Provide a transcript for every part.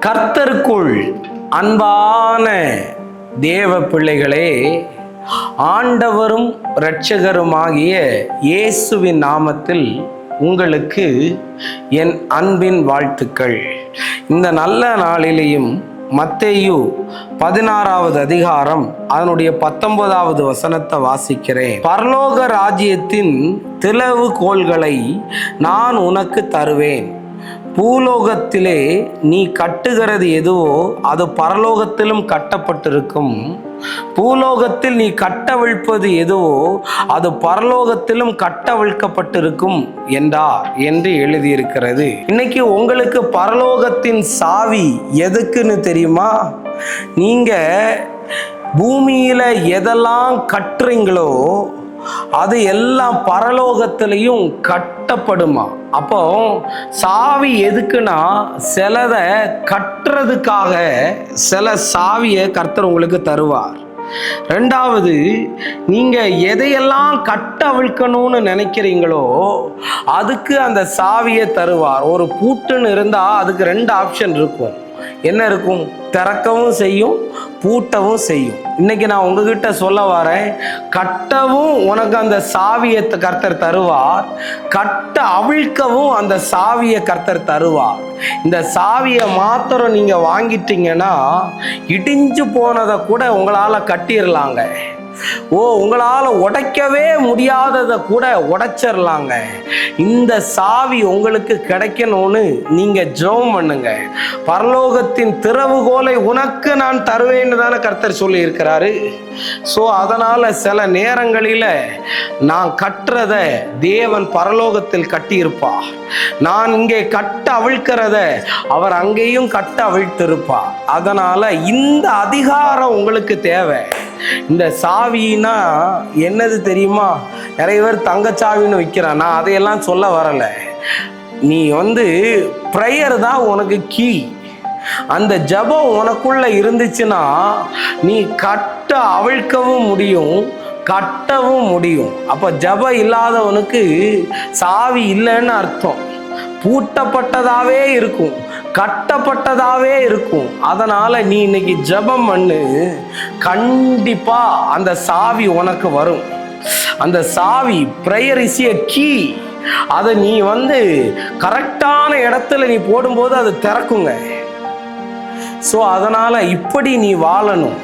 கர்த்தருக்குள் அன்பான தேவ பிள்ளைகளே, ஆண்டவரும் இரட்சகருமாகிய இயேசுவின் நாமத்தில் உங்களுக்கு என் அன்பின் வாழ்த்துக்கள். இந்த நல்ல நாளிலேயும் மத்தேயு 16வது அதிகாரம் அதனுடைய 19வது வசனத்தை வாசிக்கிறேன். பரலோக ராஜ்யத்தின் திறவுகோல்களை நான் உனக்கு தருவேன். பூலோகத்திலே நீ கட்டுகிறது எதுவோ அது பரலோகத்திலும் கட்டப்பட்டிருக்கும். பூலோகத்தில் நீ கட்டவிழ்ப்பது எதுவோ அது பரலோகத்திலும் கட்டவிழ்க்கப்பட்டிருக்கும் என்றார் என்று எழுதியிருக்கிறது. இன்னைக்கு உங்களுக்கு பரலோகத்தின் சாவி எதுக்குன்னு தெரியுமா? நீங்க பூமியில எதெல்லாம் கட்டுறீங்களோ அது எல்லாம் பரலோகத்திலையும் கட்டப்படுமா. அப்போ சாவி எதுக்குன்னா சிலதை கட்டுறதுக்காக சில சாவியை கர்த்தர் உங்களுக்கு தருவார். ரெண்டாவது, நீங்க எதையெல்லாம் கட்ட அவிழ்க்கணும்னு நினைக்கிறீங்களோ அதுக்கு அந்த சாவியை தருவார். ஒரு பூட்டுன்னு இருந்தா அதுக்கு 2 ஆப்ஷன் இருக்கும். என்ன இருக்கும்? திறக்கவும் செய்யும், பூட்டவும் செய்யும். இன்னைக்கு நான் உங்ககிட்ட சொல்ல வரேன், கட்டவும் உனக்கு அந்த சாவியை கர்த்தர் தருவார், கட்ட அவிழ்க்கவும் அந்த சாவியை கர்த்தர் தருவார். இந்த சாவியை மாத்திரம் நீங்க வாங்கிட்டீங்கன்னா இடிஞ்சு போனதை கூட உங்களால கட்டிடலாங்க. உங்களால உடைக்கவே முடியாததை கூட உடைச்சிடலாங்க. இந்த சாவி உங்களுக்கு கிடைக்கணும்னு நீங்க ஜெபம் பண்ணுங்க. பரலோகத்தின் திறவுகோலை உனக்கு நான் தருவேன்னு தானே கர்த்தர் சொல்லி இருக்கிறாரு. அதனால சில நேரங்களில நான் கட்டுறத தேவன் பரலோகத்தில் கட்டியிருப்பா, நான் இங்கே கட்ட அவிழ்க்கிறத அவர் அங்கேயும் கட்ட அவிழ்த்திருப்பா. அதனால இந்த அதிகாரம் உங்களுக்கு தேவை. இந்த சாவின்னா என்னது தெரியுமா? நிறைய பேர் தங்கச்சாவின்னு வைக்கிறான். நான் அதையெல்லாம் சொல்ல வரல. நீ ப்ரேயர் தான் உனக்கு கீ. அந்த ஜெபம் உனக்குள்ள இருந்துச்சுன்னா நீ கட்ட அவிழ்க்கவும் முடியும், கட்டவும் முடியும். அப்ப ஜெபம் இல்லாதவனுக்கு சாவி இல்லைன்னு அர்த்தம். பூட்டப்பட்டதாவே இருக்கும், கட்டப்பட்டதாவே இருக்கும். அதனால நீ இன்னைக்கு ஜெபம் பண்ணு, கண்டிப்பா அந்த சாவி உனக்கு வரும். அந்த சாவி பிரேயர் இஸ் எ கீ. அதை நீ கரெக்டான இடத்துல நீ போடும்போது அது திறக்குங்க. அதனால இப்படி நீ வாழணும்.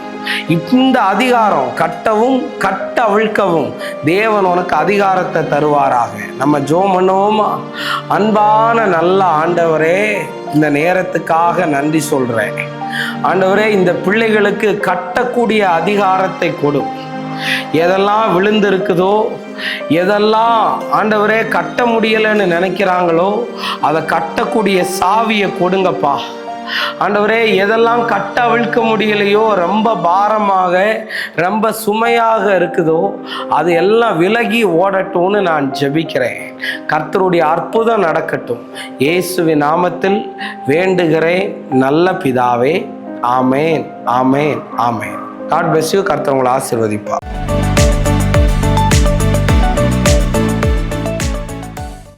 இந்த அதிகாரம் கட்டவும் கட்ட அவிழ்க்கவும் தேவன் உனக்கு அதிகாரத்தை தருவாராக. நம்ம ஜெபம் பண்ணுவோமா? அன்பான நல்ல ஆண்டவரே, இந்த நேரத்துக்காக நன்றி சொல்றேன். ஆண்டவரே, இந்த பிள்ளைகளுக்கு கட்டக்கூடிய அதிகாரத்தை கொடு. எதெல்லாம் விழுந்திருக்குதோ, எதெல்லாம் ஆண்டவரே கட்ட முடியலைன்னு நினைக்கிறாங்களோ அதை கட்டக்கூடிய சாவியை கொடுங்கப்பா. ஆண்டவரே, எதெல்லாம் கட்ட அவிழ்க்க முடியலையோ, ரொம்ப பாரமாக ரொம்ப சுமையாக இருக்குதோ அது எல்லாம் விலகி ஓடட்டும்னு நான் ஜெபிக்கிறேன். கர்த்தருடைய அற்புதம் நடக்கட்டும். இயேசுவின் நாமத்தில் வேண்டுகிறேன் நல்ல பிதாவே. ஆமேன், ஆமேன், ஆமேன். God bless you. கர்த்தர் உங்களை ஆசீர்வதிப்பார்.